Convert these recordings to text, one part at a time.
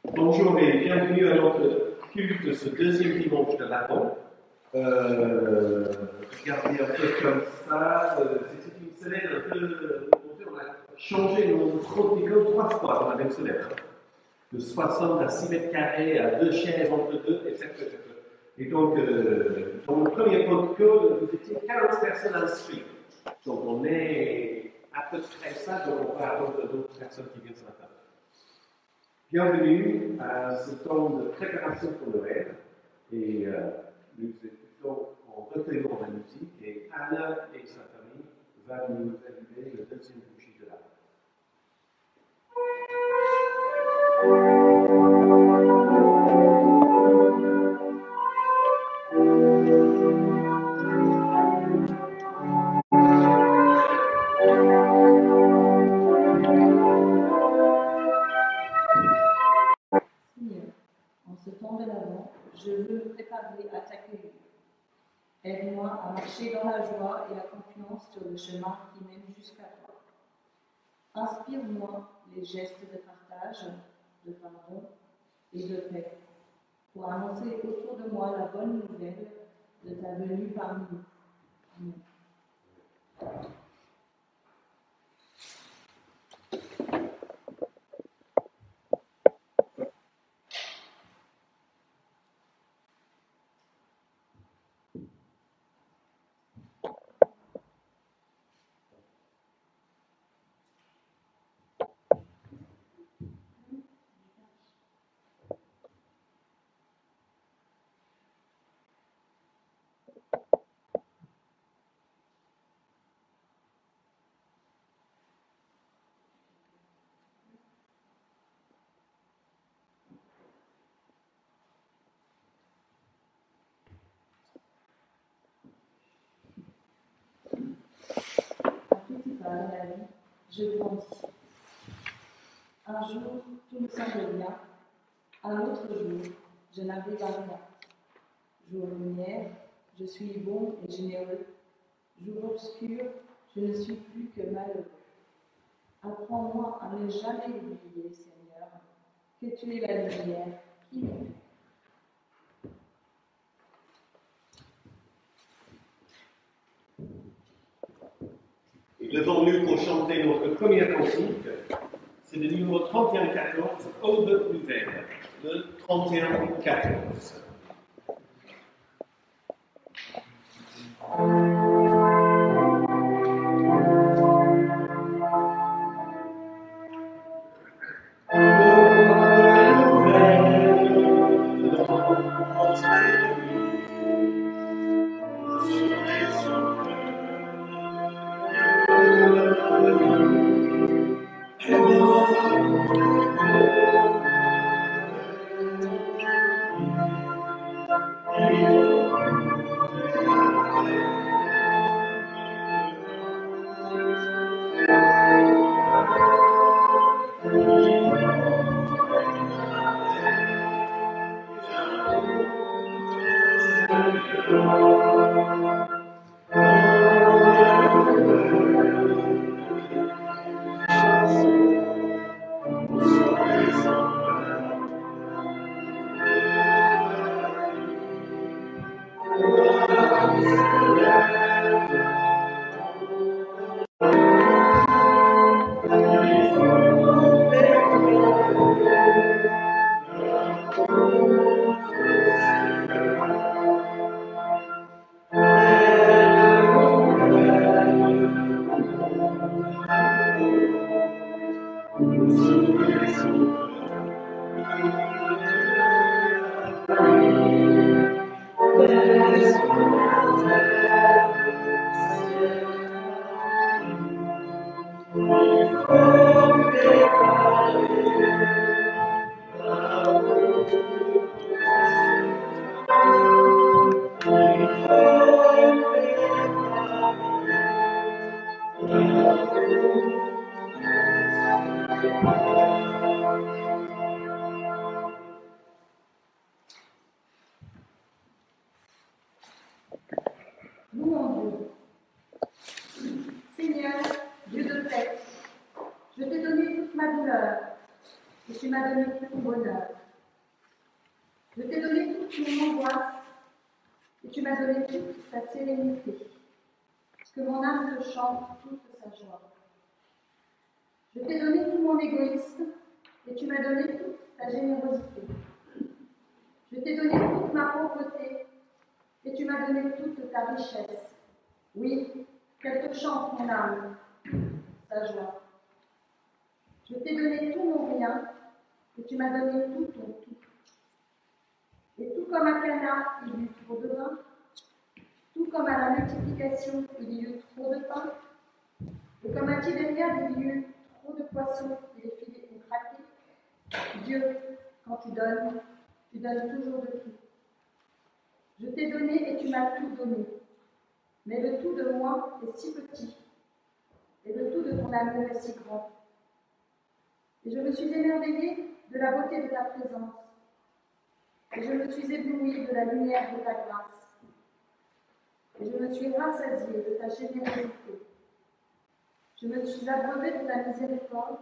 Bonjour et bienvenue à notre culte ce deuxième dimanche de l'Avent. Regardez un peu comme ça, c'est une semaine un peu, on a changé nos d'école 3 fois dans la même semaine. De 60 à 6 mètres carrés, à 2 chaises entre deux, etc. Et donc, dans le premier protocole, vous étiez 15 personnes inscrites. Donc on est à peu près ça, donc on va attendre d'autres personnes qui viennent ce matin. Bienvenue à ce temps de préparation pour Noël. Et nous écoutons en recueillant la musique et Anna et sa famille vont nous allumer le deuxième bougie de l'Avent. En ce temps de l'Avent, je veux me préparer à t'accueillir. Aide-moi à marcher dans la joie et la confiance sur le chemin qui mène jusqu'à toi. Inspire-moi les gestes de partage, de pardon et de paix pour annoncer autour de moi la bonne nouvelle de ta venue parmi nous. Dans la vie, je grandis. Un jour, tout me semble bien. Un autre jour, je n'arrive à rien. Jour lumière, je suis bon et généreux. Jour obscur, je ne suis plus que malheureux. Apprends-moi à ne jamais oublier, Seigneur, que tu es la lumière qui m'aide. Levons-nous pour chanter notre première cantique. C'est le numéro 31-14, Aube nouvelle. Le 31-14. Louons Dieu. Seigneur, Dieu de paix, tu m'as donné tout ton bonheur. Je t'ai donné toute mon angoisse, et tu m'as donné toute ta sérénité. Que mon âme te chante toute sa joie. Je t'ai donné tout mon égoïsme, et tu m'as donné toute ta générosité. Je t'ai donné toute ma pauvreté, et tu m'as donné toute ta richesse. Oui, qu'elle te chante, mon âme, sa joie. Je t'ai donné tout mon rien, et tu m'as donné tout ton tout. Et tout comme à Cana, il y eut trop de vin, tout comme à la multiplication, il y eut trop de pain, et comme à Tibériade, il y eut trop de poissons, et les filets ont craqué. Dieu, quand tu donnes toujours de tout. Je t'ai donné et tu m'as tout donné. Mais le tout de moi est si petit, et le tout de ton amour est si grand. Et je me suis émerveillée de la beauté de ta présence, et je me suis éblouie de la lumière de ta grâce, et je me suis rassasiée de ta générosité. Je me suis abreuvée de ta miséricorde,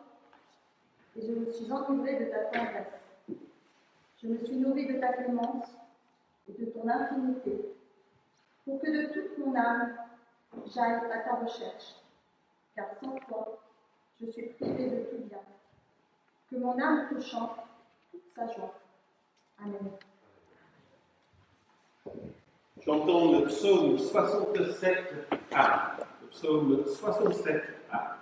et je me suis enivrée de ta tendresse. Je me suis nourrie de ta clémence et de ton infinité, pour que de toute mon âme, j'aille à ta recherche, car sans toi, je suis privée de tout bien. Que mon âme te chante toute sa joie. Amen. Chantons le psaume 67a. Le psaume 67a.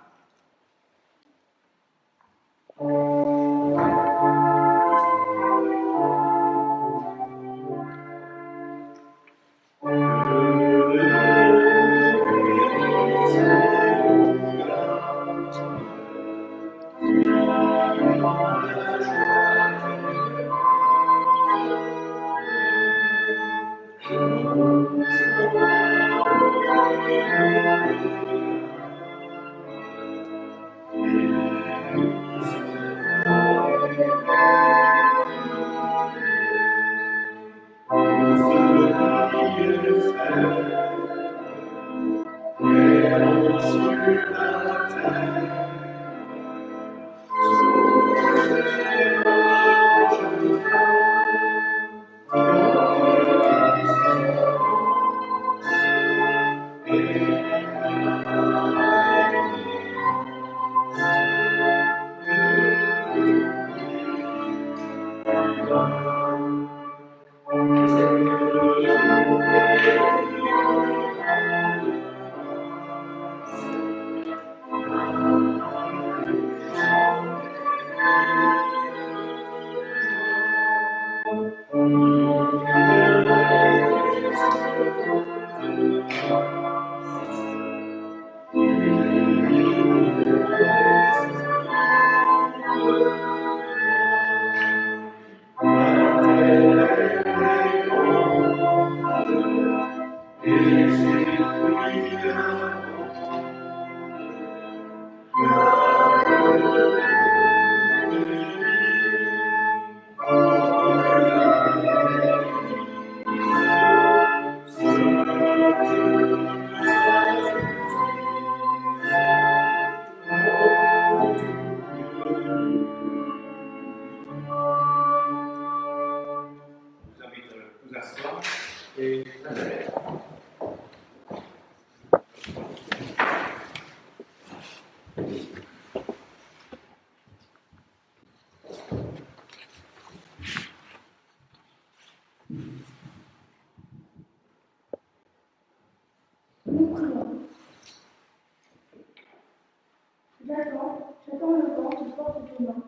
J'attends le vent qui porte tes mains,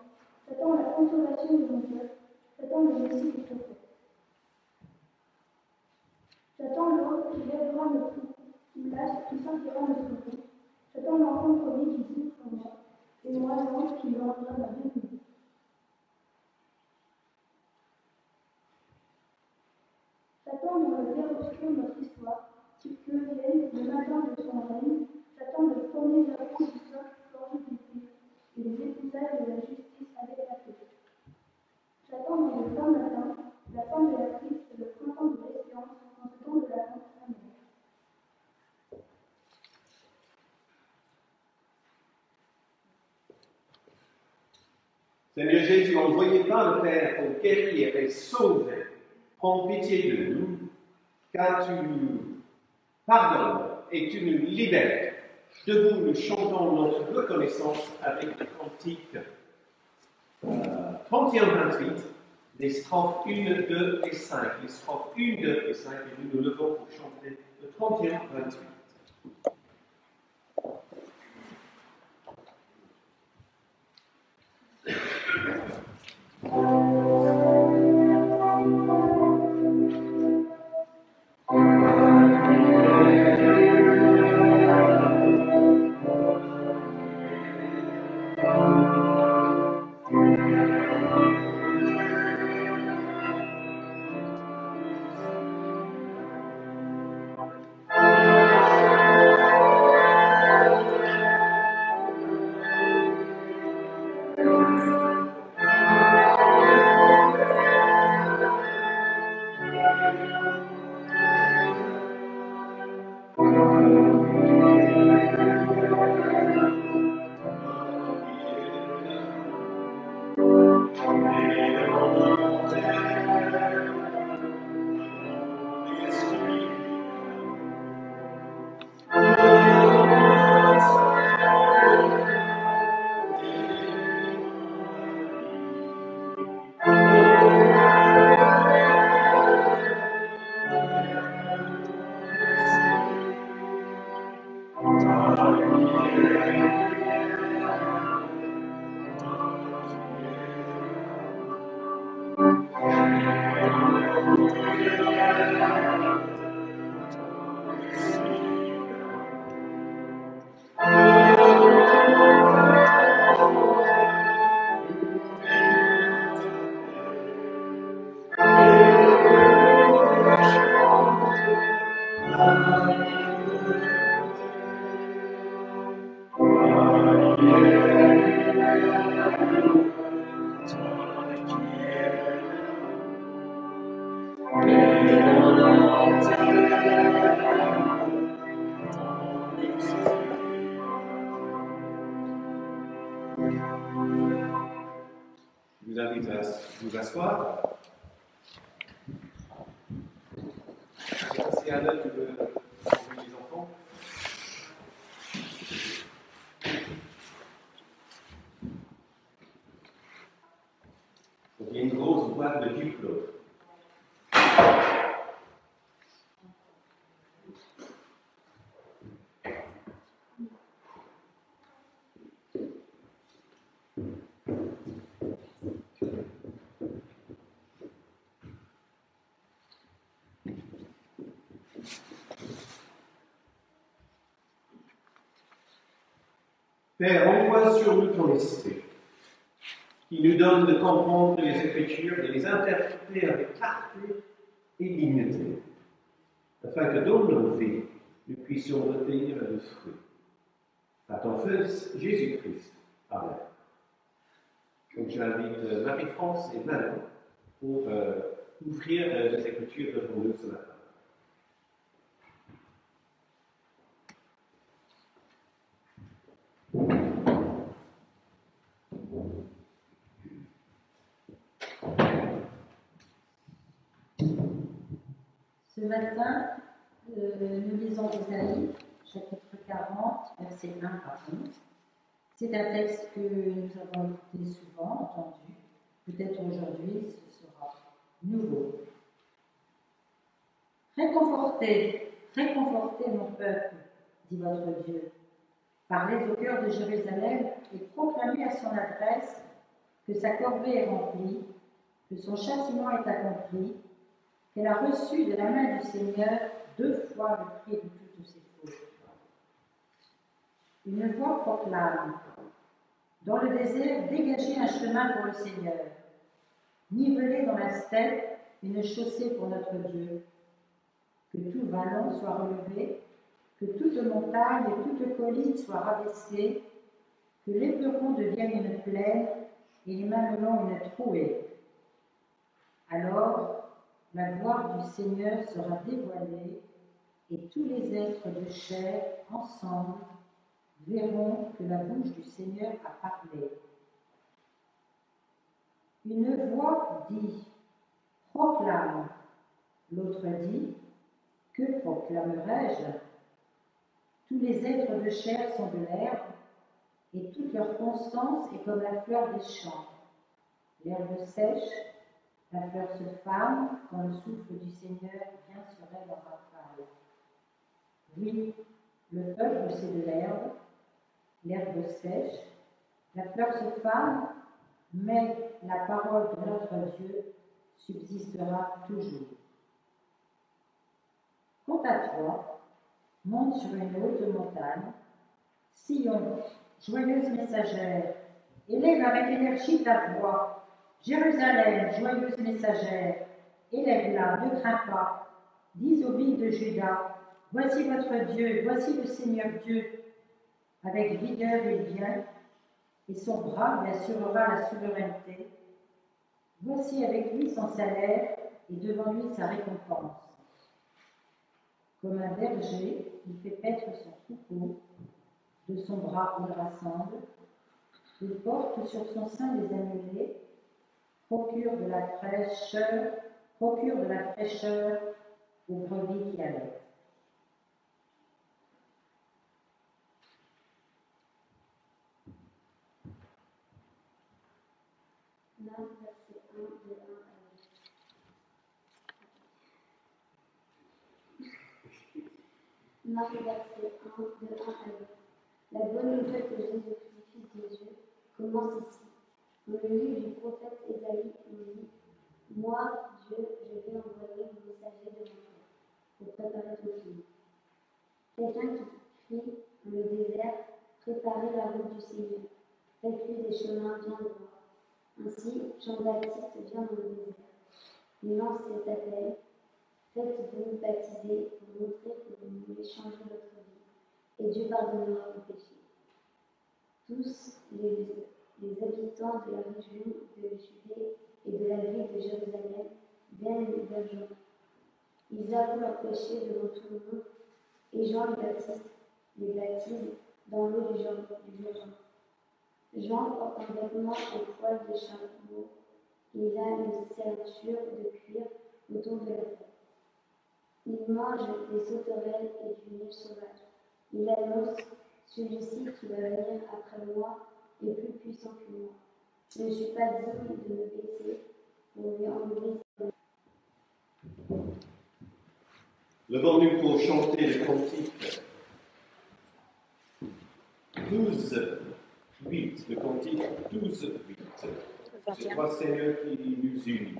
j'attends la consolation de mon cœur, j'attends le récit du prophète. J'attends l'eau qui lèvera mes coups, qui sortira me secouer. J'attends l'enfant promis qui souffre en moi, et moi l'ange qui l'envoie ma bienvenue. J'attends dans le clair-obscur de notre histoire, que vienne le matin de son règne. J'attends le premier enfant du sol forgé du fil, et les Seigneur Jésus, envoyé par le Père pour guérir et sauver, prends pitié de nous, car tu nous pardonnes et tu nous libères. Debout, nous chantons notre reconnaissance avec le cantique 31-28, les strophes 1, 2 et 5. Les strophes 1, 2 et 5, et nous nous levons pour chanter le 31-28. Je vous invite à vous asseoir. Si Anna, tu veux envoyer les enfants. Donc, il y a une grosse boîte de diplômes. Père, envoie sur nous ton esprit, qui nous donne de comprendre les Écritures et les interpréter avec clarté et dignité, afin que dans nos vies, nous puissions retenir le fruit. À ton Fils, Jésus-Christ. Amen. Donc j'invite Marie-France et Manon pour ouvrir les Écritures devant nous ce matin. Ce matin, nous lisons Ésaïe, chapitre 40, verset 1 à 11. C'est un texte que nous avons écouté souvent, entendu. Peut-être aujourd'hui, ce sera nouveau. Réconfortez mon peuple, dit votre Dieu. Parlez au cœur de Jérusalem et proclamez à son adresse que sa corvée est remplie, que son châtiment est accompli, qu'elle a reçu de la main du Seigneur 2 fois le prix de toutes ses fautes. Une voix proclame, dans le désert, dégagez un chemin pour le Seigneur. Nivelez dans la steppe une chaussée pour notre Dieu. Que tout vallon soit relevé, que toute montagne et toute colline soient rabaissées, que l'éperon devienne une plaine et les mamelons une trouée. Alors, la gloire du Seigneur sera dévoilée et tous les êtres de chair, ensemble, verront que la bouche du Seigneur a parlé. Une voix dit « Proclame ». L'autre dit « Que proclamerai-je » Tous les êtres de chair sont de l'herbe, et toute leur constance est comme la fleur des champs. L'herbe sèche, la fleur se fane quand le souffle du Seigneur vient se rêve en rafale. Oui, le peuple c'est de l'herbe sèche, la fleur se fane, mais la parole de notre Dieu subsistera toujours. Quant à toi, monte sur une haute montagne, Sion, joyeuse messagère, élève avec énergie ta voix. Jérusalem, joyeuse messagère, élève-la, ne crains pas. Dis aux villes de Juda, voici votre Dieu, voici le Seigneur Dieu. Avec vigueur il vient, et son bras lui assurera la souveraineté. Voici avec lui son salaire, et devant lui sa récompense. Comme un berger, il fait paître son troupeau, de son bras il rassemble, il porte sur son sein les annulés, procure de la fraîcheur aux brebis qui allaitent. Marc, verset 1, de 1 à 8. Marc, verset 1, de 1 à 8. La bonne nouvelle de Jésus-Christ, Fils de Dieu, commence ici. Dans le livre du prophète Ésaïe, on dit « Moi, Dieu, je vais envoyer mon messager devant toi, pour préparer ton chemin. Quelqu'un qui crie dans le désert, préparez la route du Seigneur, faites-lui des chemins bien droits. Ainsi, Jean-Baptiste vient dans le désert. Il lance cet appel, faites-vous baptiser pour montrer que vous voulez changer votre vie, et Dieu pardonnera vos péchés. Tous les habitants de la région de Judée et de la ville de Jérusalem viennent vers Jean. Ils avouent leurs péchés devant tout le monde, et Jean les baptise dans l'eau du Jourdain. Jean porte un vêtement au poil de chameau. Il a une ceinture de cuir autour de la tête. Il mange des sauterelles et du miel sauvage. Il annonce celui-ci qui va venir après moi est plus puissant que moi. Je ne suis pas digne de me baisser pour lui enlever sa main. Levons-nous pour chanter le cantique 12, 8, le cantique 12, 8. C'est toi, Seigneur, qui nous unit.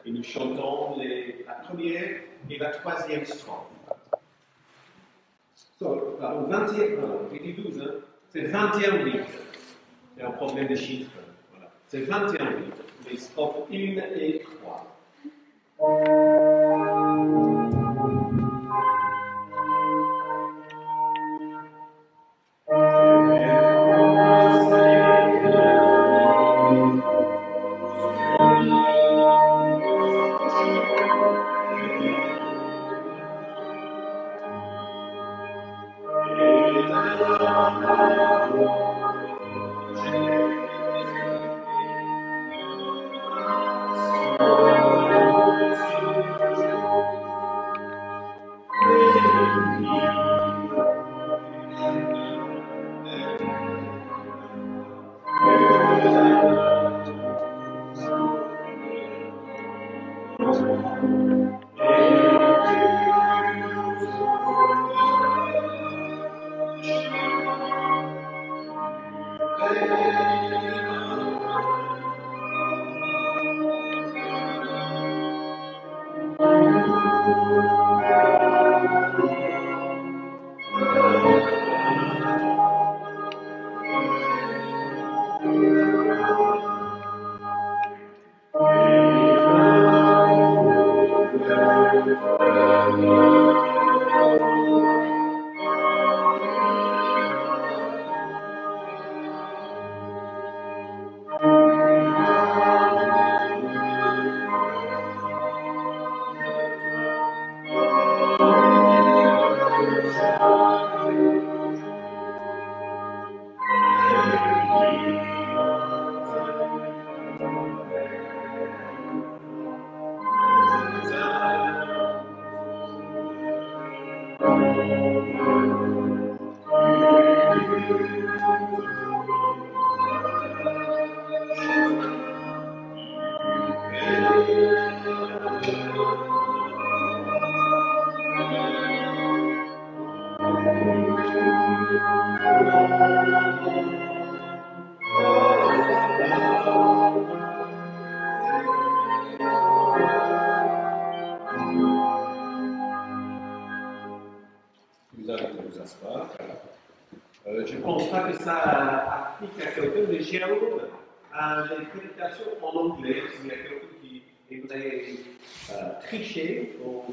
Et nous chantons la première et la troisième strophe. Pardon, 21, j'ai dit 12, hein? C'est 21 livres. C'est un problème de chiffres. Voilà. C'est 21 livres, les strophes 1 et 3. Je ne pense pas que ça applique à quelqu'un, mais Jérôme a des prédications en anglais. S'il y a quelqu'un qui aimerait tricher pour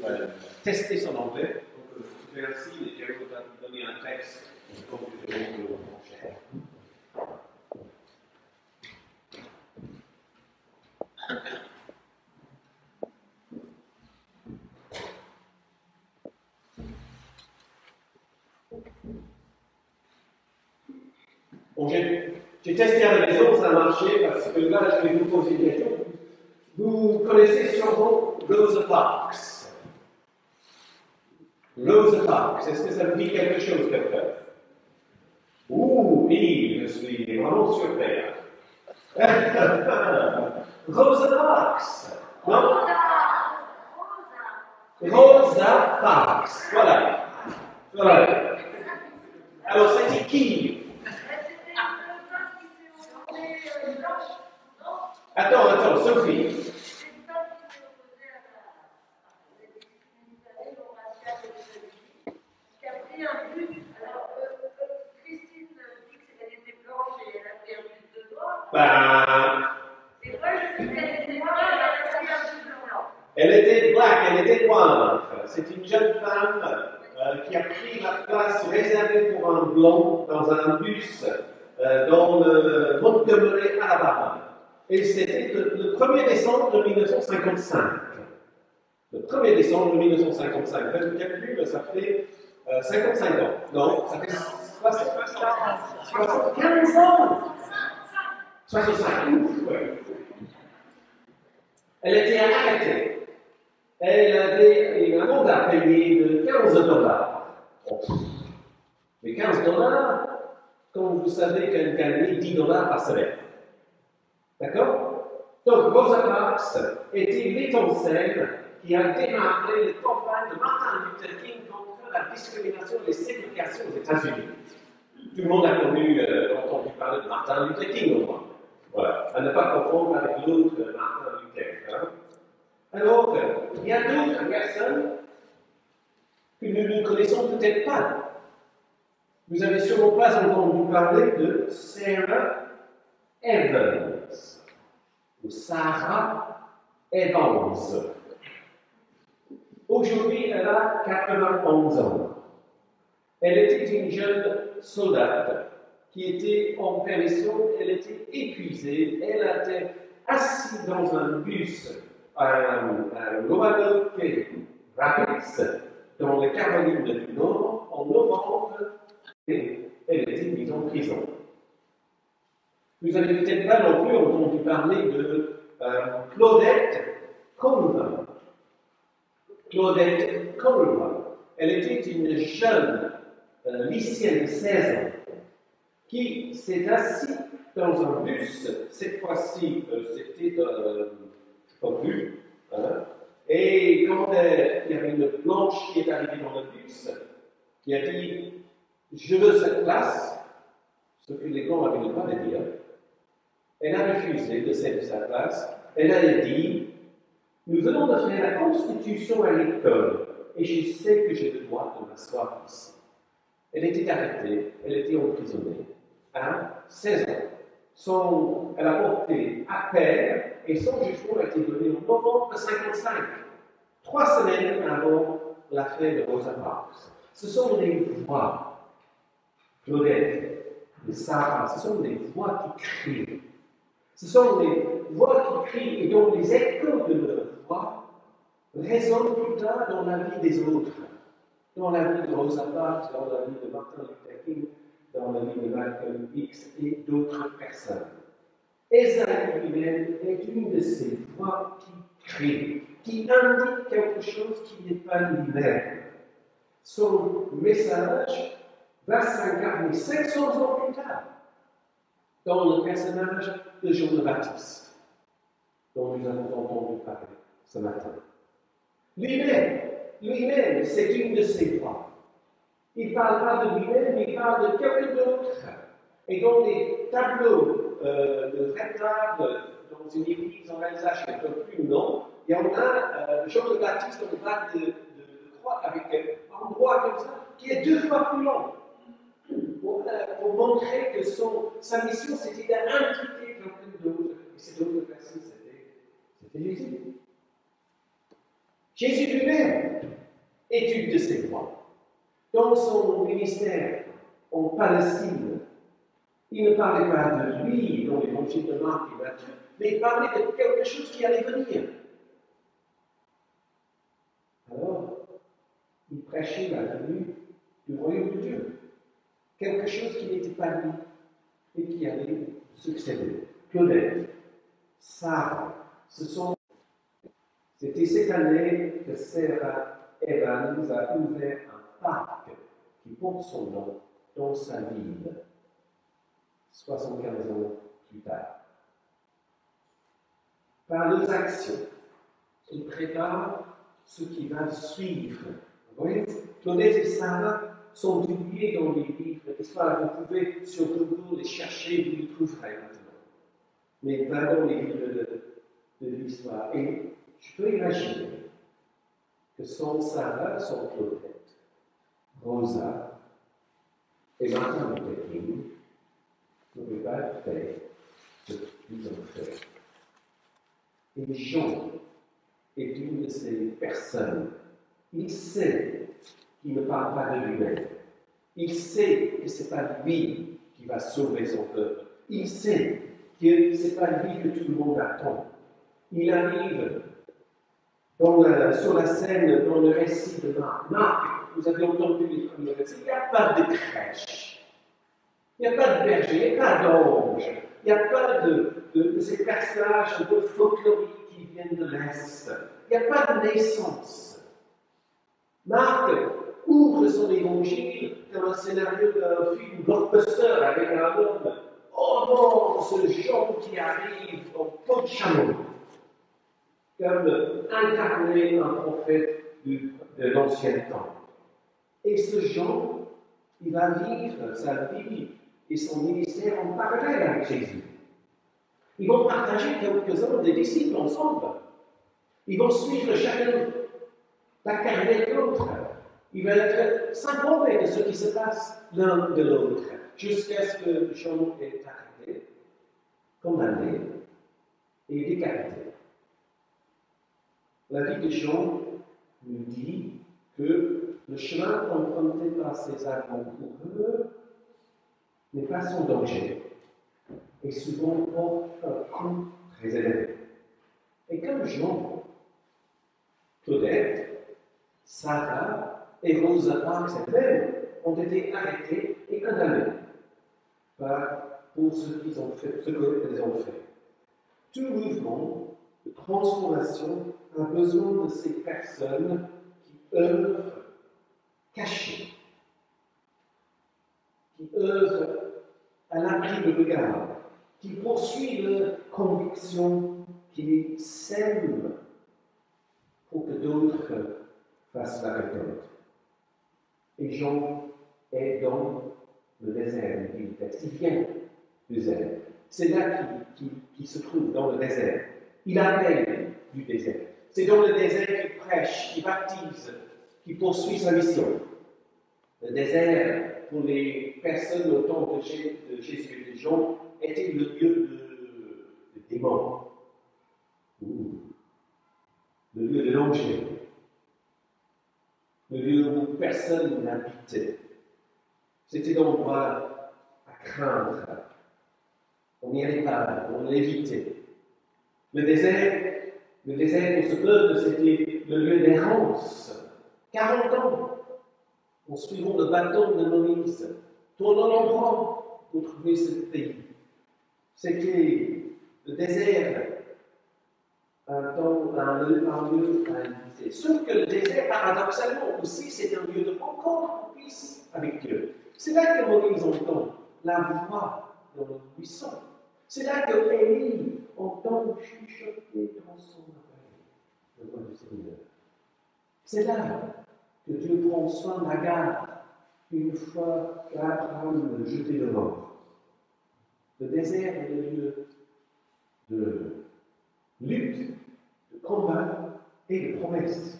tester son anglais, donc je vais ainsi, et Jérôme va vous donner un texte comme je vais vous le prochain. Bon, j'ai testé à la maison, ça a marché, parce que là, je vais vous poser une question. Vous connaissez sûrement Rosa Parks. Rosa Parks, est-ce que ça vous dit quelque chose, quelqu'un? Oui, je suis vraiment surpris. Rosa Parks. Non? Rosa Parks. Voilà. Voilà. Alors, c'était qui? Attends, Sophie. Elle était black, elle était noire. C'est une jeune femme qui a pris la place réservée pour un blond dans un bus dans le Montgomery, Alabama. Et c'était le 1er décembre 1955. Le 1er décembre 1955. Faites le calcul, ça fait 55 ans. Non, ça fait 75 ans. 65. Oui. Elle était arrêtée. Elle avait une amende à payer de $15. Oh. Mais $15, comme vous savez qu'elle gagnait $10 par semaine. D'accord? Donc, Rosa Parks était mise en scène qui a démarré les campagnes de Martin Luther King contre la discrimination et les ségrégations aux États-Unis. Tout le monde a entendu parler de Martin Luther King au moins. Voilà. À ne pas confondre avec l'autre Martin Luther. Hein? Alors, il y a d'autres personnes que nous ne connaissons peut-être pas. Vous n'avez sûrement pas entendu parler de Sarah Evans ou Sarah Evans. Aujourd'hui, elle a 91 ans. Elle était une jeune soldate qui était en permission, elle était épuisée, elle était assise dans un bus à Roanoke Rapids, dans les Carolines du Nord, en novembre, et elle était mise en prison. Vous n'avez peut-être pas non plus entendu parler de Claudette Colvin. Claudette Colvin. Elle était une jeune lycéenne de 16 ans qui s'est assise dans un bus. Cette fois-ci, c'était je ne sais pas plus. Hein, et quand il y avait une blanche qui est arrivée dans le bus, qui a dit « Je veux cette place », ce que les blancs avaient le droit de dire, elle a refusé de céder sa place. Elle a dit « Nous venons de faire la Constitution à l'école et je sais que j'ai le droit de m'asseoir ici. » Elle était arrêtée, elle était emprisonnée à 16 ans. Elle a porté appel et son jugement a été donné en novembre 1955, 3 semaines avant l'affaire de Rosa Parks. Ce sont des voix, Claudette, de Sarah, ce sont des voix qui crient. Ce sont des voix qui crient et dont les échos de leur voix résonnent plus tard dans la vie des autres. Dans la vie de Rosa Parks, dans la vie de Martin Luther King, dans la vie de Malcolm X et d'autres personnes. Esaïe lui-même est une de ces voix qui crie, qui indique quelque chose qui n'est pas lui-même. Son message va s'incarner 500 ans plus tard dans le personnage de Jean le Baptiste, dont nous avons entendu parler ce matin. Lui-même, c'est une de ses voix. Il ne parle pas de lui-même, il parle de quelqu'un d'autre. Et dans les tableaux de réclame dans une église en Alsace, je ne peux plus le nom, il y en a Jean le Baptiste en bas de croix avec un endroit comme ça, qui est 2 fois plus long. pour montrer que sa mission, c'était d'impliquer quelqu'un d'autre. Et cette autre personne, c'était Jésus. Jésus lui-même est une de ces voix. Dans son ministère en Palestine, il ne parlait pas de lui dans l'évangile de Marc et Matthieu, mais il parlait de quelque chose qui allait venir. Alors, il prêchait la venue du royaume de Dieu. Quelque chose qui n'était pas lui et qui allait succéder. Claudette, Sarah, c'était cette année que Sarah Evans a ouvert un parc qui porte son nom dans sa ville, 75 ans plus tard. Par leurs actions, ils préparent ce qui va suivre. Vous voyez, Claudette et Sarah sont publiés dans les livres d'histoire. Vous pouvez sur Google les chercher, vous les trouverez maintenant. Mais pas dans les livres de l'histoire. Et je peux imaginer que sans Sarah, sans Claudette, Rosa et Martin Luther King n'auraient pas fait ce qu'ils ont fait. Et Jean est une de ces personnes. Il sait qu'il ne parle pas de lui-même. Il sait que ce n'est pas lui qui va sauver son peuple. Il sait que ce n'est pas lui que tout le monde attend. Il arrive sur la scène, dans le récit de Marc. Marc, vous avez entendu les premiers versets, il n'y a pas de crèche. Il n'y a pas de berger, il n'y a pas d'ange. Il n'y a pas de ces personnages de folkloriques qui viennent de l'Est. Il n'y a pas de naissance. Marc ouvre son évangile comme un scénario d'un film blockbuster avec un homme. Oh non, ce Jean qui arrive en peau de chameau, comme incarner un prophète de l'ancien temps. Et ce Jean, il va vivre sa vie et son ministère en parallèle avec Jésus. Ils vont partager quelques-uns des disciples ensemble. Ils vont suivre chacun la carrière de l'autre. Ils vont être s'informer de ce qui se passe l'un de l'autre, jusqu'à ce que Jean est arrêté, condamné et décapité. La vie de Jean nous dit que le chemin emprunté par ses avant-coureurs n'est pas sans danger et souvent porte un coût très élevé. Et comme Jean, Claudette, Sarah et Rosa Parks elles-mêmes ont été arrêtés et condamnés pour ce qu'ils ont fait, ce qu'elles ont fait. Tout mouvement de transformation a besoin de ces personnes qui œuvrent cachées, qui œuvrent à l'abri de regard, qui poursuivent leurs convictions, qui sèment pour que d'autres fassent la récolte. Et Jean est dans le désert, dit le texte. Il vient du désert. C'est là qu'il se trouve, dans le désert. Il appelle du désert. C'est dans le désert qu'il prêche, qu'il baptise, qu'il poursuit sa mission. Le désert, pour les personnes au temps de Jésus et de Jean, était le lieu de démon, le lieu de danger, le lieu où personne n'habitait. C'était l'endroit à craindre. On n'y allait pas, on l'évitait. Le désert pour ce peuple, c'était le lieu d'errance. 40 ans, en suivant le bâton de Moïse, tournant l'endroit pour trouver ce pays. C'était le désert, un lieu à inviter. Sauf que le désert, paradoxalement aussi, c'est un lieu de rencontre propice avec Dieu. C'est là que Moïse entend la voix dans le buisson. C'est là que Élie entend chuchoter dans son oreille le voix du Seigneur. C'est là que Dieu prend soin d'Agar une fois qu'Abraham le jeté dehors. Le désert est le lieu de lutte, de combat et de promesse.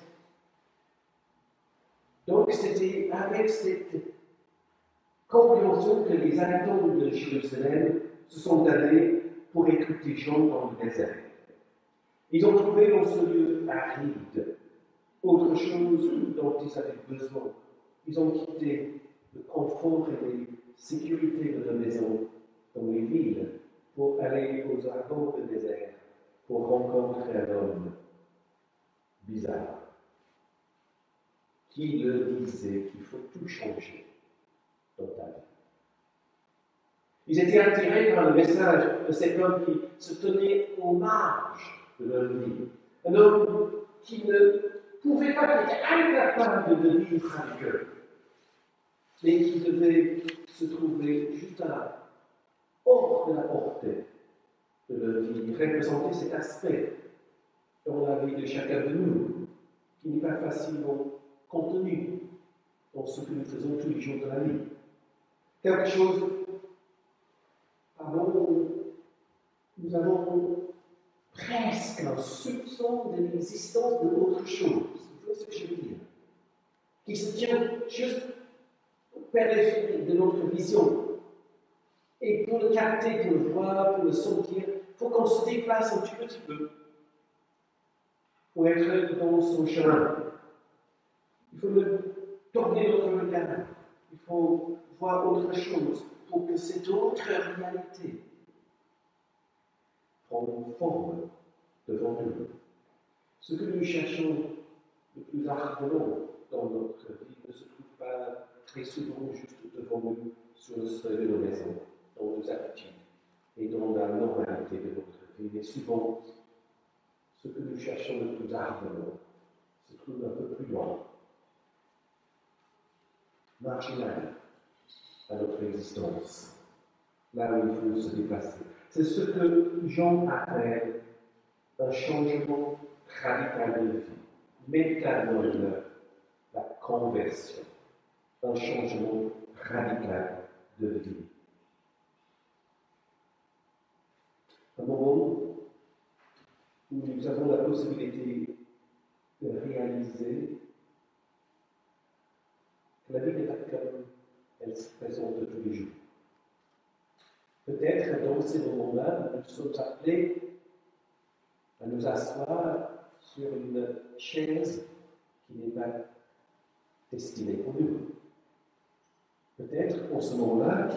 Donc c'était avec cette Compréhension que les habitants de Jérusalem se sont allés pour écouter Jean dans le désert. Ils ont trouvé dans ce lieu aride autre chose dont ils avaient besoin. Ils ont quitté le confort et les sécurités de leur maison dans les villes pour aller aux abords du désert, pour rencontrer un homme bizarre qui leur disait qu'il faut tout changer dans ta vie. Ils étaient attirés par le message de cet homme qui se tenait aux marges de leur vie. Un homme qui ne pouvait pas, qui était incapable de vivre avec eux, mais qui devait se trouver juste là, hors de la portée de leur vie. Il représentait cet aspect dans la vie de chacun de nous, qui n'est pas facilement contenu dans ce que nous faisons tous les jours de la vie. Quelque chose, pardon, nous avons presque un soupçon de l'existence de autre chose. Vous voyez ce que je veux dire? Qui se tient juste au périphérie de notre vision. Et pour le capter, pour le voir, pour le sentir, il faut qu'on se déplace un petit peu pour être dans son chemin. Il faut tourner notre regard. Il faut voir autre chose pour que cette autre réalité prenne forme devant nous. Ce que nous cherchons le plus ardemment dans notre vie ne se trouve pas très souvent juste devant nous, sur le seuil de nos maisons, dans nos habitudes et dans la normalité de notre vie. Mais souvent, ce que nous cherchons le plus ardemment se trouve un peu plus loin, marginal à notre existence, là où il faut se déplacer. C'est ce que Jean appelle un changement radical de vie, métanole, la conversion, un changement radical de vie. Un moment où nous avons la possibilité de réaliser que la vie n'est pas comme elle se présente tous les jours. Peut-être dans ces moments-là, nous sommes appelés à nous asseoir sur une chaise qui n'est pas destinée pour nous. Peut-être en ce moment-là,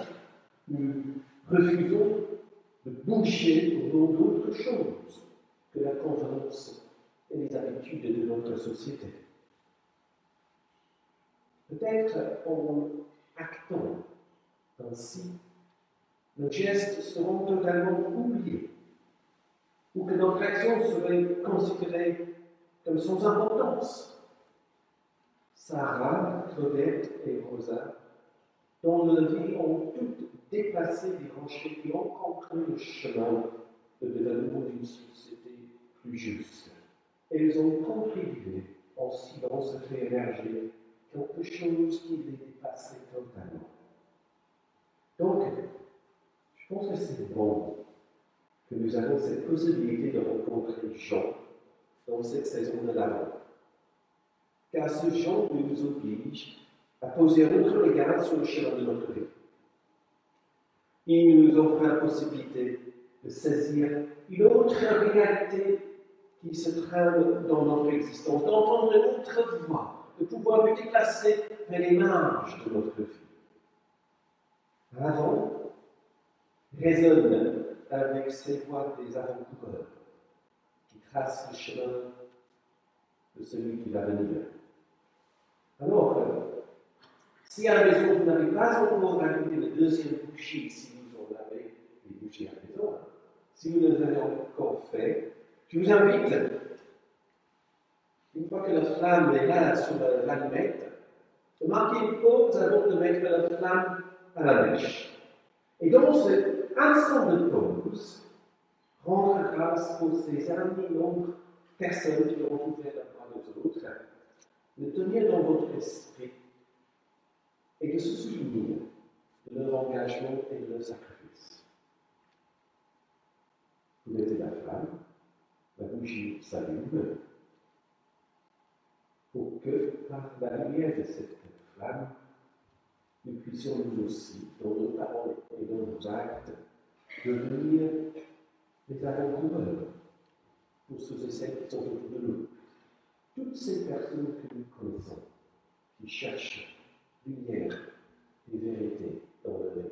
nous refusons de bouger au nom d'autre chose que la convenance et les habitudes de notre société. Peut-être en actant ainsi, nos gestes seront totalement oubliés, ou que notre action serait considérée comme sans importance. Sarah, Claudette et Rosa, dans leur vie, ont toutes déplacé des rochers qui ont compris le chemin de développement d'une société plus juste. Elles ont contribué en silence à faire émerger quelque chose qui les dépassait totalement. Donc, je pense que c'est bon que nous avons cette possibilité de rencontrer Jean dans cette saison de l'Avent. Car ce Jean nous oblige à poser un autre regard sur le chemin de notre vie. Il nous offre la possibilité de saisir une autre réalité qui se trame dans notre existence, d'entendre une autre voix, de pouvoir nous déplacer vers les marges de notre vie. L'Avent résonne avec ces voix des avant-coureurs qui tracent le chemin de celui qui va venir. Alors, si à la maison vous n'avez pas encore allumé le deuxième bougie, si vous en avez des bougies à la maison, si vous ne l'avez encore fait, je vous invite, une fois que la flamme est là sur l'allumette, de marquer une pause avant de mettre la flamme à la mèche. Et dans cet instant de pause, rendre grâce pour ces amis nombreuses personnes qui ont ouvert la voie aux autres, de tenir dans votre esprit et de se souvenir de leur engagement et de leur sacrifice. Vous mettez la flamme, la bougie s'allume, pour que, par la lumière de cette flamme, nous puissions nous aussi, dans nos paroles et dans nos actes, devenir des avant-coureurs pour ceux et celles qui sont autour de nous. Toutes ces personnes que nous connaissons, qui cherchent lumière et vérité dans leur vie.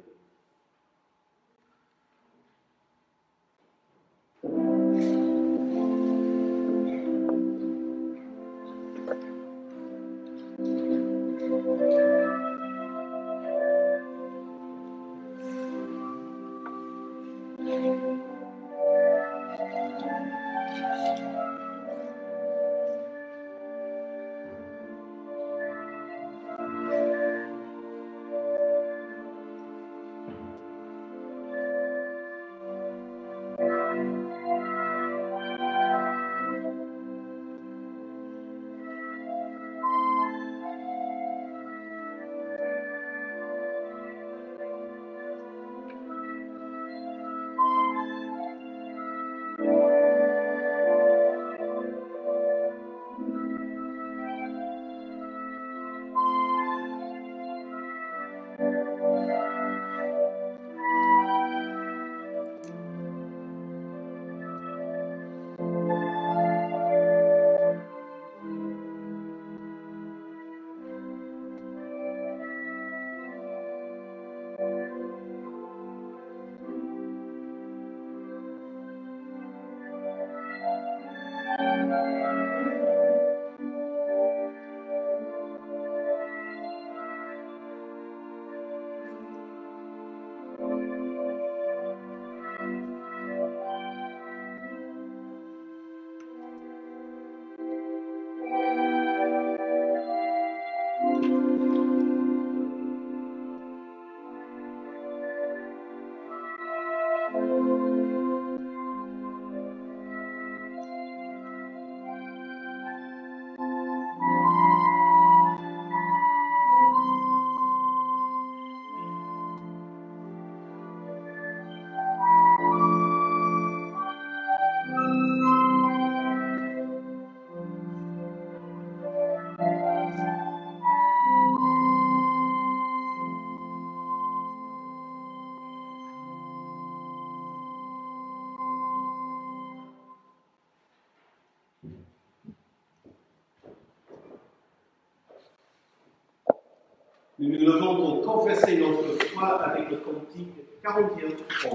Nous nous levons pour confesser notre foi avec le cantique 41-11.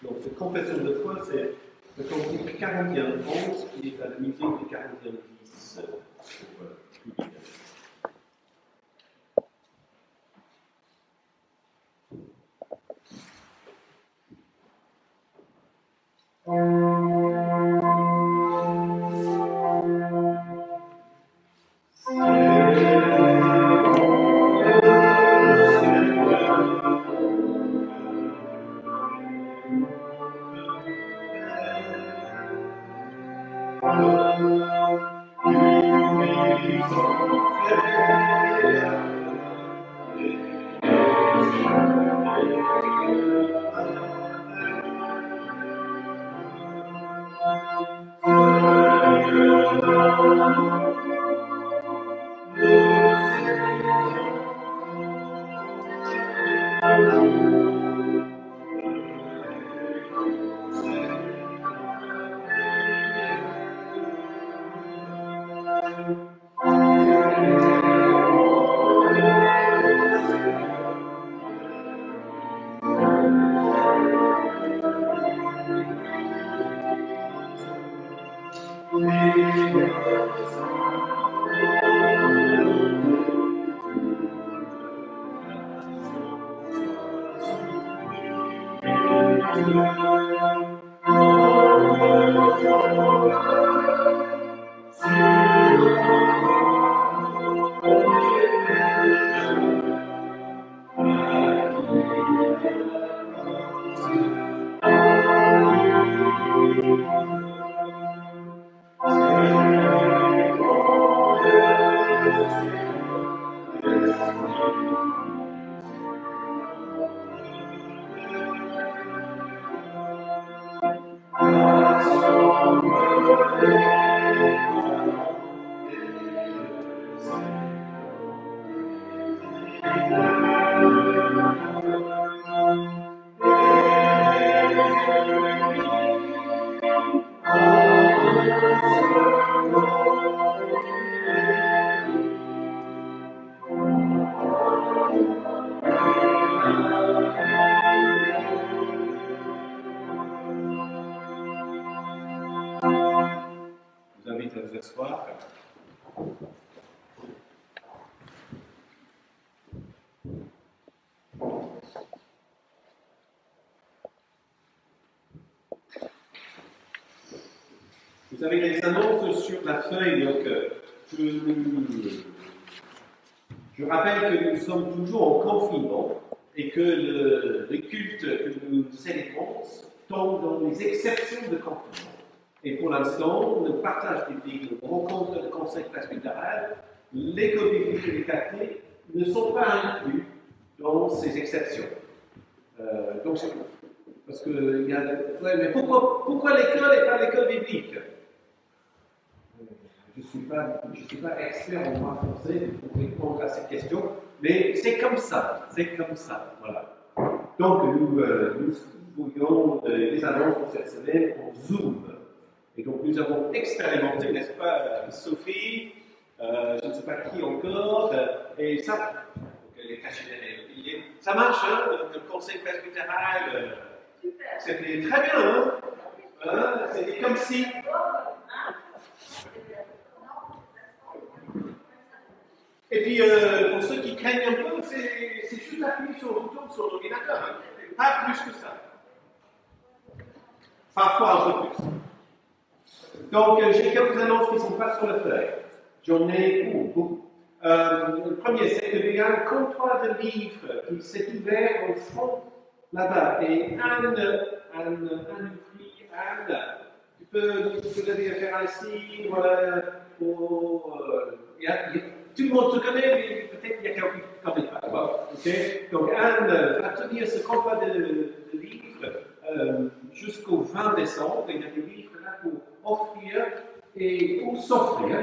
Donc, cette confession de foi, c'est le cantique 41-11 qui est à la musique de 41-10. s'asseoir. Vous avez les annonces sur la feuille, donc je rappelle que nous sommes toujours en confinement et que le culte que nous célébrons tombe dans les exceptions de confinement. Et pour l'instant, le partage biblique, le rencontre de conseil presbytéral, l'école biblique et les cathés ne sont pas inclus dans ces exceptions. Donc c'est parce que ouais, mais pourquoi l'école et pas l'école biblique? Je ne suis pas expert en droit français pour répondre à cette question, mais c'est comme ça, voilà. Donc nous voyons les annonces pour cette semaine en Zoom. Et donc nous avons expérimenté, n'est-ce pas, Sophie, je ne sais pas qui encore, et ça, elle est cachée derrière le pilier. Ça marche, hein, le conseil presbytéral, c'était très bien, hein, c'était comme si. Et puis, pour ceux qui craignent un peu, c'est juste appuyer sur le bouton sur l'ordinateur, hein. Pas plus que ça. Parfois un peu plus. Donc, j'ai quelques annonces qui ne sont pas sur la feuille. J'en ai beaucoup. Le premier, c'est qu'il y a un comptoir de livres qui s'est ouvert au fond là-bas. Et Anne, tu peux le faire ici, voilà, pour. Tout le monde se connaît, mais peut-être qu'il y a quelqu'un qui ne connaît pas. Voilà, okay? Donc Anne va tenir ce comptoir de livres jusqu'au 20 décembre. Il y a des livres là pour offrir et pour s'offrir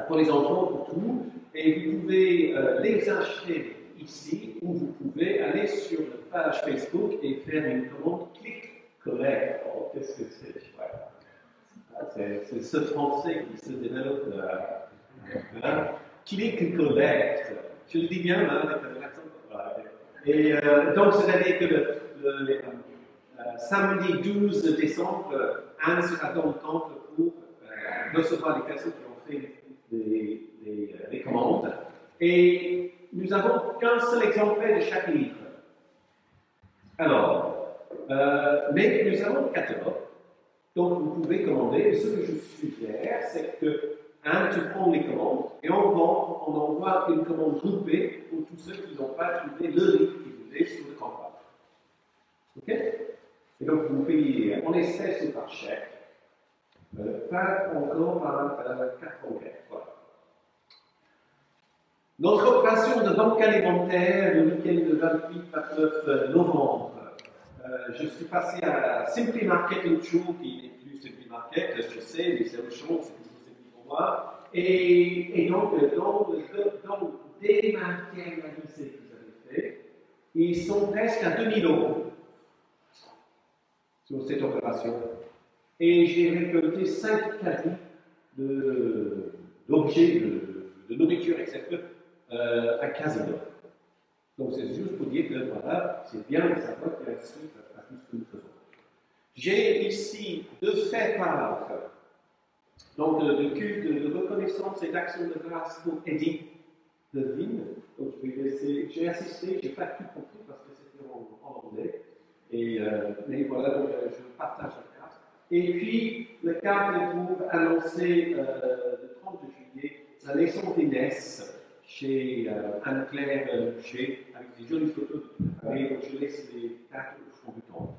pour les enfants, pour tout. Et vous pouvez les acheter ici ou vous pouvez aller sur la page Facebook et faire une commande click collect. Oh, qu'est-ce que c'est? Ouais. C'est ce français qui se développe. Hein? Click collect. Je le dis bien, hein, avec l'accent. Voilà. Et donc, c'est-à-dire que le samedi 12 décembre, Anne sera dans le temple pour recevoir les personnes qui ont fait des commandes. Et nous n'avons qu'un seul exemplaire de chaque livre. Alors, mais nous avons 14. Donc, vous pouvez commander. Et ce que je suggère, c'est que tu prends les commandes et on envoie une commande groupée pour tous ceux qui n'ont pas trouvé le livre qu'ils voulaient sur le comptoir. OK? Et donc, vous payez en espèces ou par chèque. Pas encore à 4 bancaires. Voilà. Notre opération de banque alimentaire le week-end de 28-29 novembre. Je suis passé à Simply Market Auchan, qui n'est plus Simply Market, je sais, mais c'est Auchan, c'est plus Simply pour moi. Et donc, dans des matérialisés que vous avez fait, ils sont presque à 2000 € sur cette opération. Et j'ai récolté 5 caddie d'objets de nourriture, etc., à 15 €. Donc c'est juste pour dire que voilà, c'est bien de savoir qu'il y a un suite à tout ce que nous faisons. J'ai ici deux faits part, donc de culte de reconnaissance et d'action de grâce pour Eddie Devine. Donc je vais laisser, j'ai assisté, j'ai pas tout compris parce que c'était en anglais. Et, mais voilà, donc je partage la carte. Et puis, la carte est pour annoncer le 30 juillet la naissance d'Inès chez Anne-Claire Boucher, avec des jolies photos de famille. Donc, je laisse les cartes au fond du temple.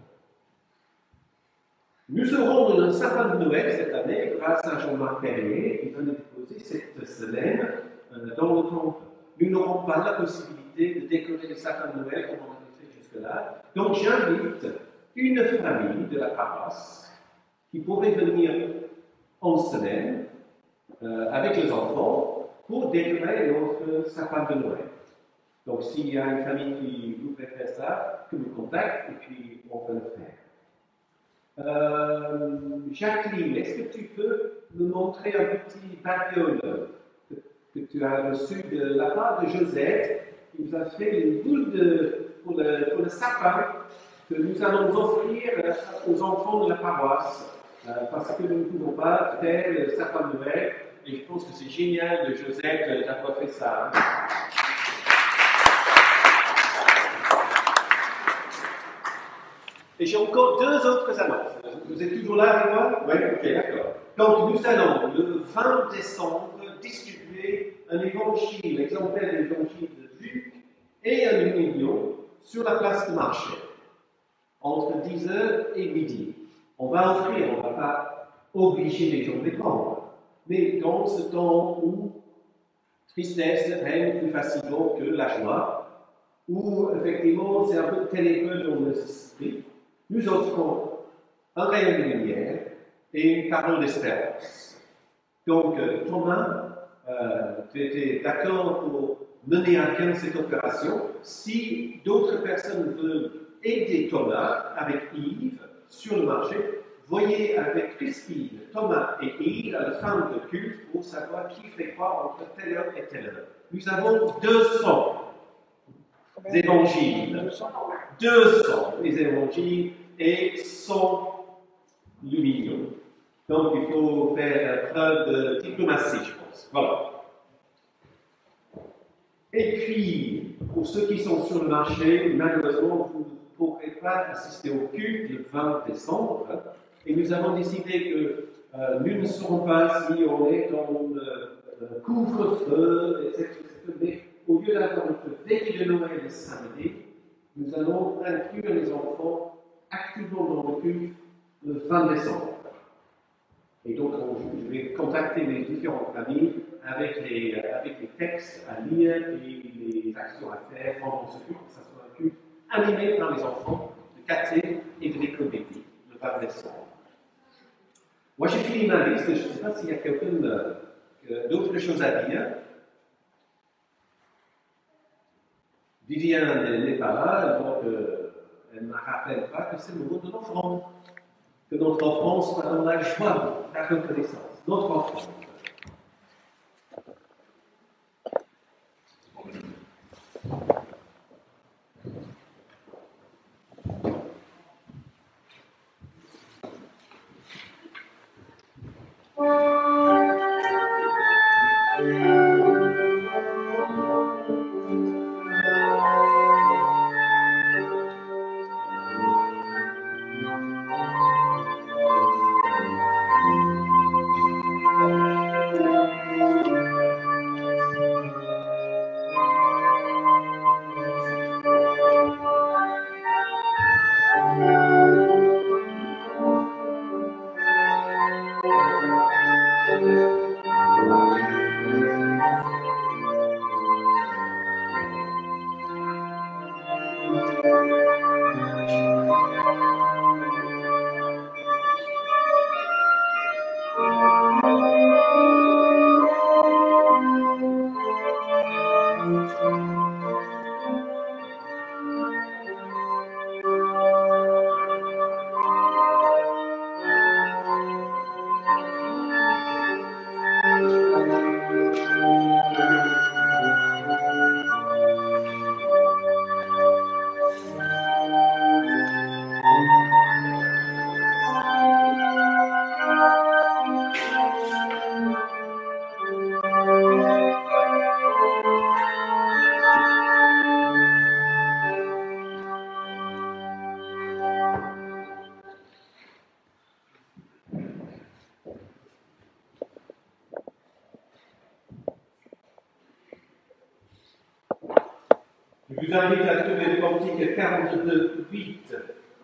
Nous aurons un sapin de Noël cette année, grâce à Jean-Marc Perrier, qui vient de déposer cette semaine dans le temple. Nous n'aurons pas la possibilité de décorer les sapins de Noël comme on avait fait jusque-là. Donc, j'invite une famille de la paroisse qui pourrait venir en semaine avec les enfants pour décorer notre sapin de Noël. Donc, s'il y a une famille qui voudrait faire ça, que nous contacte et puis on peut le faire. Jacqueline, est-ce que tu peux me montrer un petit babiole que tu as reçu de la part de Josette, qui nous a fait une boule pour le sapin que nous allons offrir aux enfants de la paroisse. parce que nous ne pouvons pas faire le sapin de Noël. Et je pense que c'est génial de Josette d'avoir fait ça. Et j'ai encore deux autres annonces. Vous êtes toujours là avec moi? Oui, ok, d'accord. Donc nous allons, le 20 décembre, distribuer un évangile, exemplaire de l'évangile de Luc et un million sur la place de marché, entre 10h et midi. On va offrir, on ne va pas obliger les gens de les prendre, mais dans ce temps où tristesse règne plus facilement que la joie, où effectivement c'est un peu ténébreux dans notre esprit, nous offrons un rayon de lumière et une parole d'espérance. Donc Thomas, tu étais d'accord pour mener à bien cette opération. Si d'autres personnes veulent aider Thomas avec Yves sur le marché, voyez avec Christine, Thomas et Yves à la fin de culte pour savoir qui fait quoi entre telle heure et telle heure. Nous avons 200 évangiles. 200 les évangiles et 100 millions. Donc il faut faire preuve de diplomatie, je pense. Voilà. Et puis, pour ceux qui sont sur le marché, malheureusement, vous ne pourrez pas assister au culte le 20 décembre. Et nous avons décidé que nous ne saurons pas si on est dans le couvre-feu, etc. Mais au lieu d'avoir notre veille de Noël le samedi, nous allons inclure les enfants activement dans le culte le 20 décembre. Et donc, je vais contacter les différentes familles avec les textes à lire et les actions à faire pendant ce culte, que ce soit un culte animé par les enfants de caté et de l'école biblique le 20 décembre. Moi, j'ai fini ma liste, je ne sais pas s'il y a quelqu'un d'autres choses à dire. Viviane n'est pas là, donc elle ne me rappelle pas que c'est le moment de l'offrande. Que notre enfant soit dans la joie, la reconnaissance. Notre enfant. Je vous invite à trouver le cantique 42-8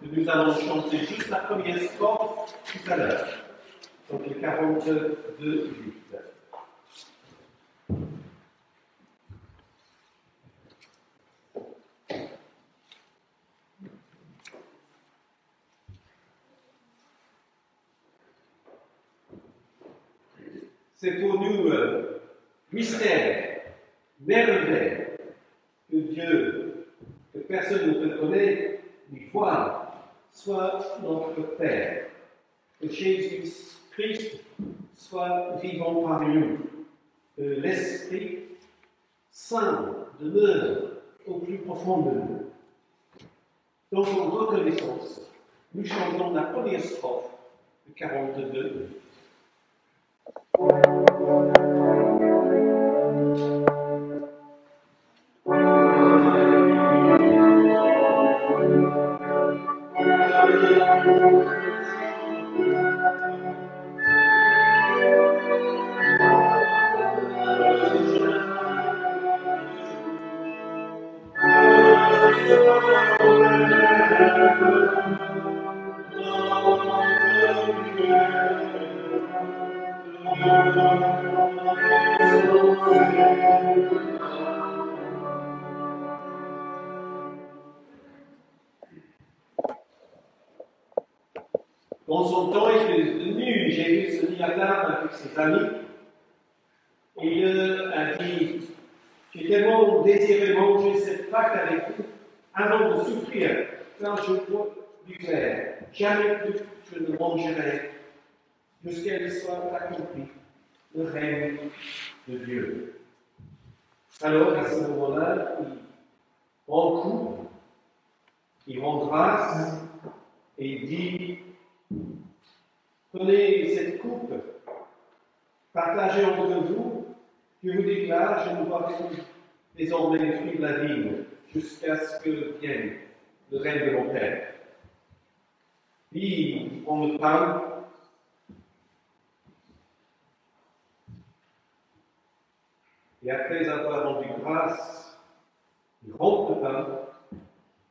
que nous allons chanter juste la première strophe tout à l'heure. Donc le 42-8. C'est pour nous mystère, merveille, que Dieu, que personne ne peut connaître ni voir, soit notre Père, que Jésus-Christ soit vivant parmi nous, que l'Esprit Saint demeure au plus profond de nous. Donc, en reconnaissance, nous chantons la première strophe le 42. Dans son temps, il est venu, Jésus se mit à table avec ses amis et il a dit, j'ai tellement désiré manger cette Pâque avec vous avant de souffrir, quand je bois du verre. Jamais plus je ne mangerai jusqu'à ce qu'il soit accompli le règne de Dieu. Alors, à ce moment-là, il rend coupe, il rend grâce et il dit, prenez cette coupe, partagez entre vous, je vous déclare, je ne boirai plus désormais les fruits de la vigne, jusqu'à ce que vienne le règne de mon Père. Puis, on me parle, et après avoir rendu grâce, il rompt le pain,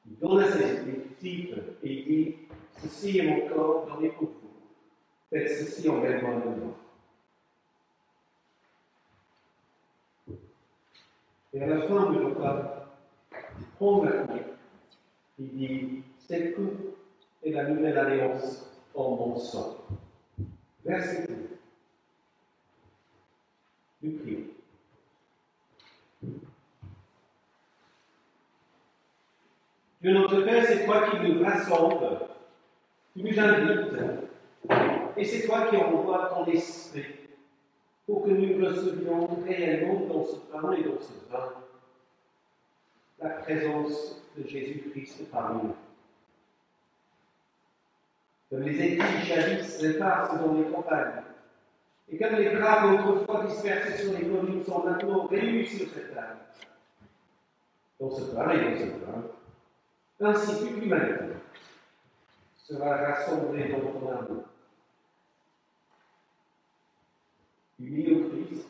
il donne à ses disciples et il dit, ceci est mon corps donné pour vous. Faites ceci en mémoire de moi. Et à la fin du repas, il prend la coupe, il dit, cette coupe est la nouvelle alliance en mon sang. Verset 2. Nous prions. Dieu notre Père, c'est toi qui nous rassemble, qui nous invite, et c'est toi qui envoies ton esprit pour que nous recevions réellement dans ce pain et dans ce vin la présence de Jésus-Christ parmi nous. Comme les églises jadis s'éparpillent dans les campagnes, et comme les graves autrefois dispersés sur les collines sont maintenant réunis sur cette table, dans ce pain et dans ce vin, ainsi toute l'humanité sera rassemblée dans ton amour. Unis au Christ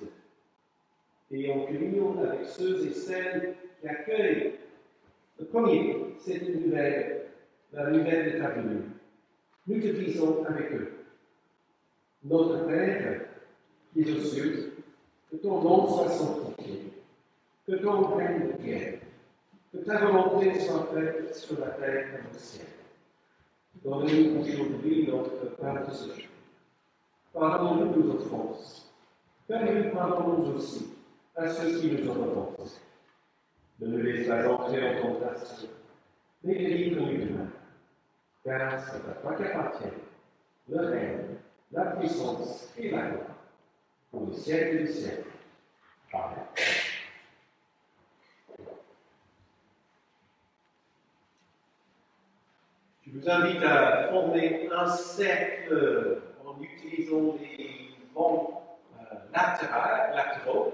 et en communion avec ceux et celles qui accueillent le premier, cette nouvelle, la nouvelle de ta venue. Nous te disons avec eux, notre Père, qui es aux cieux, que ton nom soit sanctifié, que ton règne vienne, que ta volonté soit faite sur la terre comme au ciel. Donne-nous aujourd'hui notre pain de ce jour. Pardonne-nous nos offenses, comme nous pardonnons aussi à ceux qui nous ont offensés. Ne nous laisse pas entrer en tentation, mais délivre-nous du mal. Car c'est à toi qu'appartiennent le règne, la puissance et la gloire, pour le siècle du siècle. Amen. Je vous invite à former un cercle en utilisant les bancs latéraux,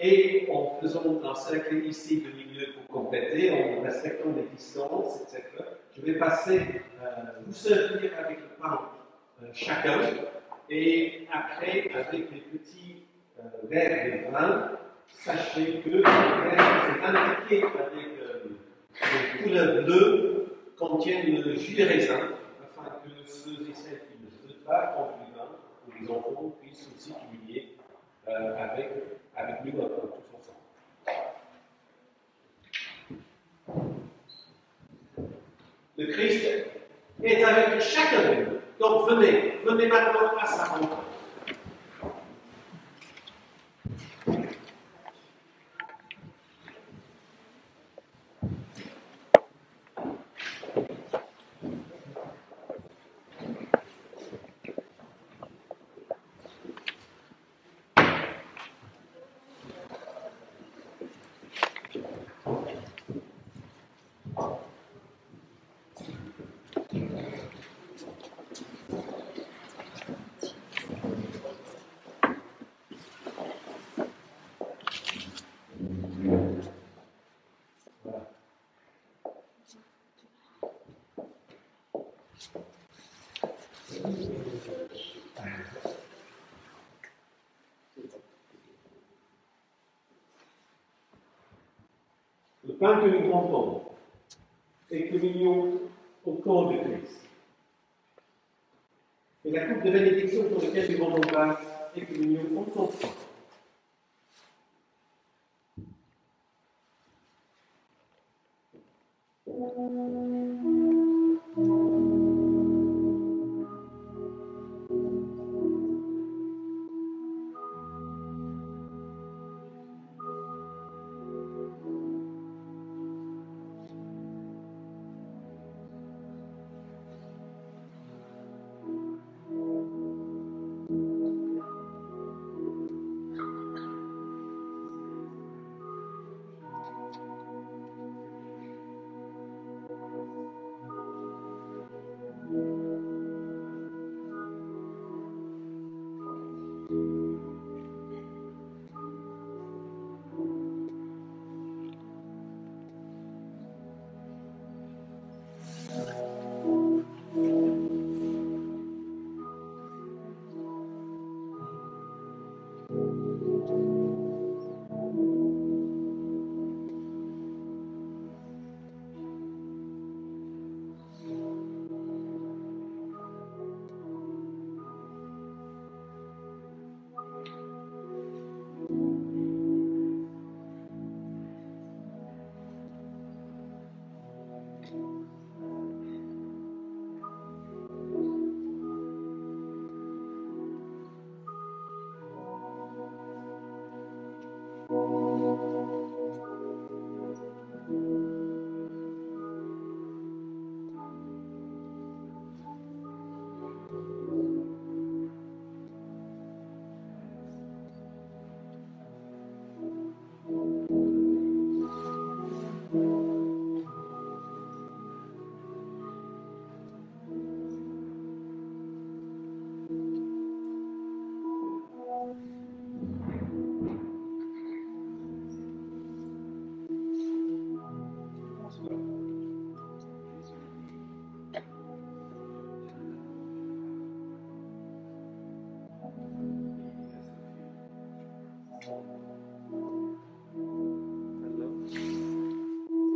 et en faisant un cercle ici de milieu pour compléter, en respectant les distances, etc. Je vais passer vous servir avec le pain chacun, et après, avec les petits verres de vin, sachez que le verre, c'est indiqué avec les couleurs bleues, contiennent le jus de raisin, afin que ceux et celles qui ne veulent pas prendre du vin, ou les enfants, puissent aussi communier avec nous tous ensemble. Le Christ est avec chacun de nous. Donc venez maintenant à sa rencontre. Le pain que nous rendons est communion au corps de Christ. Et la coupe de bénédiction pour laquelle nous rendons grâce est communion en son sang.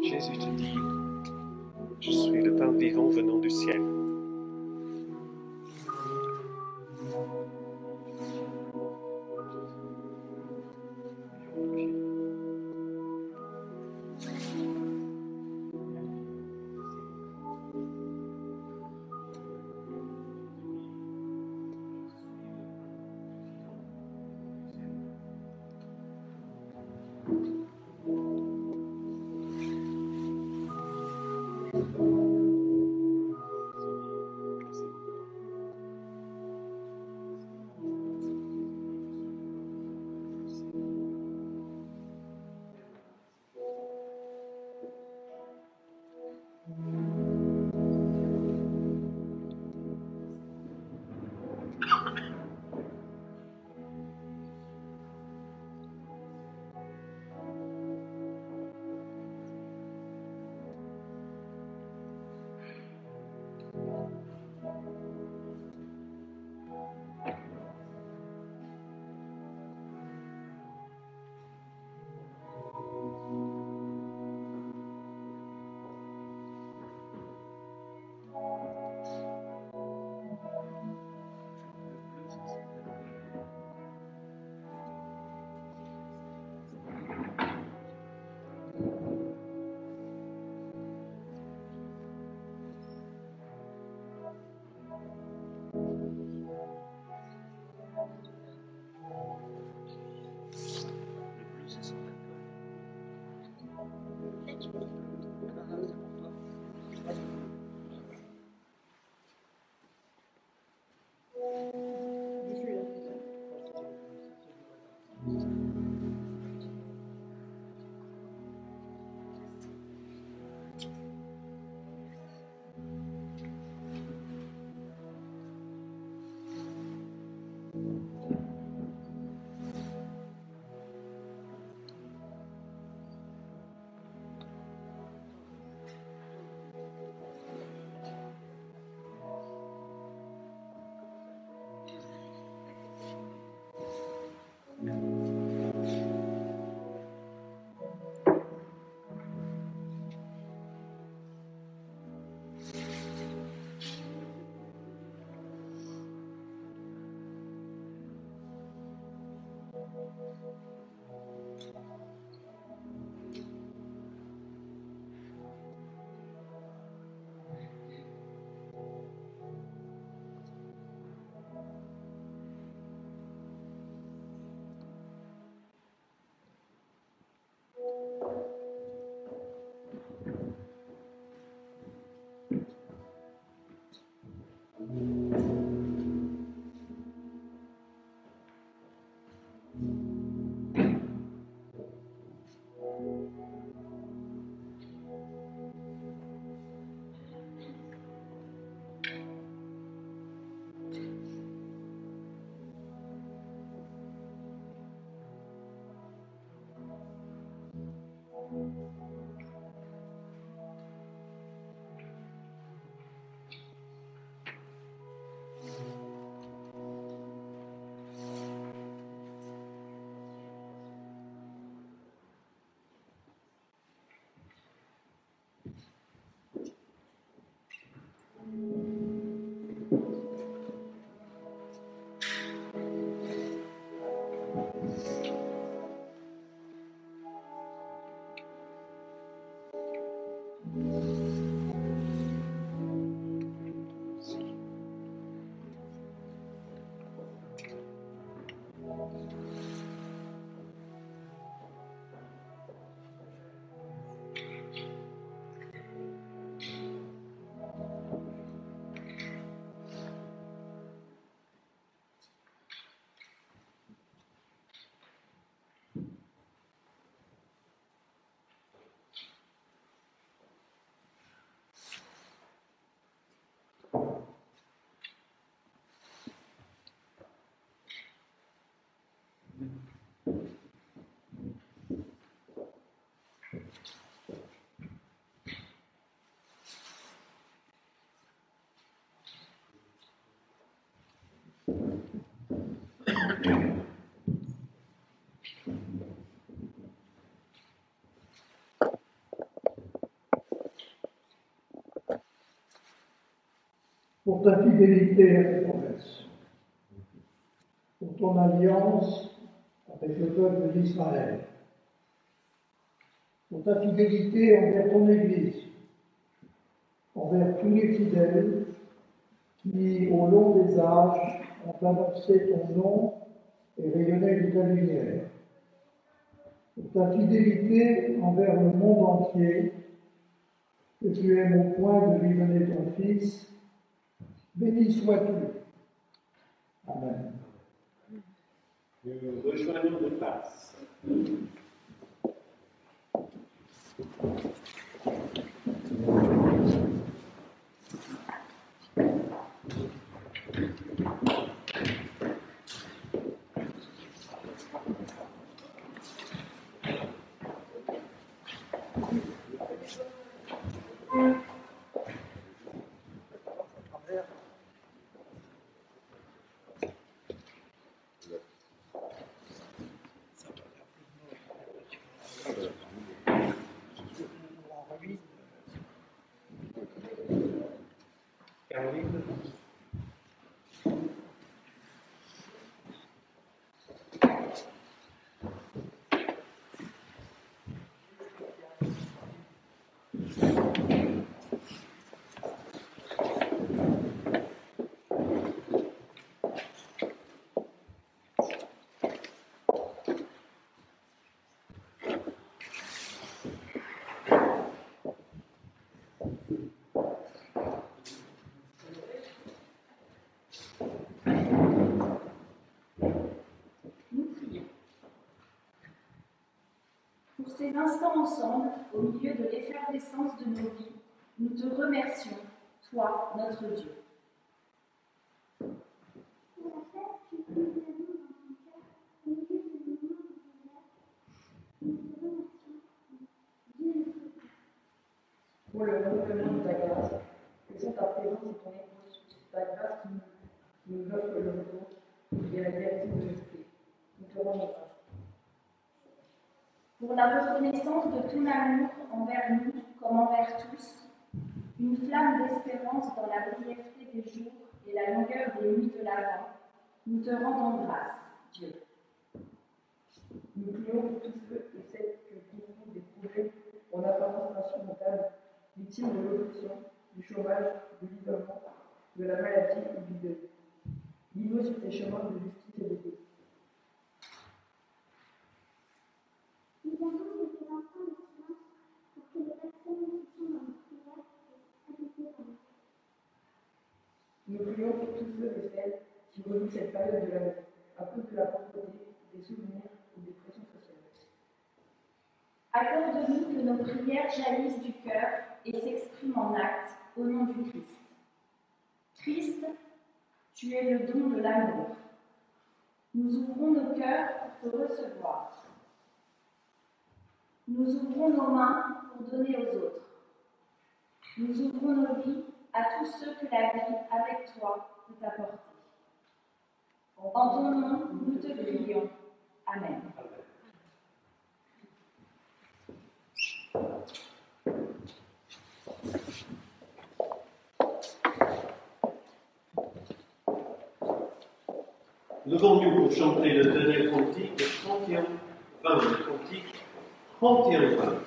Jésus te dit, je suis le pain vivant venant du ciel. Pour ta fidélité à tes promesses, pour ton alliance avec le peuple d'Israël, pour ta fidélité envers ton Église, envers tous les fidèles qui, au long des âges, ont annoncé ton nom et rayonné de ta lumière, pour ta fidélité envers le monde entier, que tu aimes au point de lui donner ton Fils, béni sois-tu. Amen. Nous rejoignons de passe. Caroline. Pour ces instants ensemble, au milieu de l'effervescence de nos vies, nous te remercions, toi, notre Dieu. Pour la place que nous avons dans ton cœur, au milieu de nos moments de prière, nous te remercions, Dieu notre Père. Pour le renouvellement de ta grâce, que sont ta présence et ton écoute, ta grâce qui nous offre le retour et la direction de l'esprit. Nous te rendons grâce. Pour la reconnaissance de ton amour envers nous comme envers tous, une flamme d'espérance dans la brièveté des jours et la longueur des nuits de l'Avent, nous te rendons grâce, Dieu. Nous prions pour tous ceux et celles qui confrontent des problèmes en apparence insurmontables, victimes de l'oppression, du chômage, de l'isolement, de la maladie ou du deuil. Guide-nous sur tes chemins de justice et de paix. Nous avons quelques instants de silence pour que les personnes qui sont dans nos prières puissent habiter dans nos cœurs. Nous prions pour tous ceux et celles qui revivent cette période de l'année à cause de la pauvreté, des souvenirs ou des pressions sociales. Accorde-nous que nos prières jaillissent du cœur et s'expriment en actes au nom du Christ. Christ, tu es le don de l'amour. Nous ouvrons nos cœurs pour te recevoir. Nous ouvrons nos mains pour donner aux autres. Nous ouvrons nos vies à tous ceux que la vie avec toi peut apporter. En ton nom, nous te prions. Amen. Levons-nous pour chanter le dernier cantique, le 31, 20, le cantique 31, 20.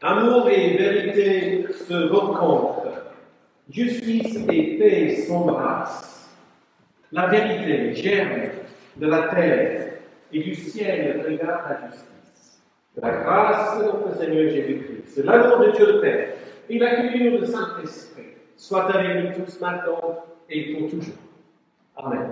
Amour et vérité se rencontrent, justice et paix s'embrassent. La vérité germe de la terre et du ciel regarde la justice. La grâce de notre Seigneur Jésus-Christ, l'amour de Dieu le Père et la communion du Saint-Esprit soient avec nous tous maintenant et pour toujours. Amen.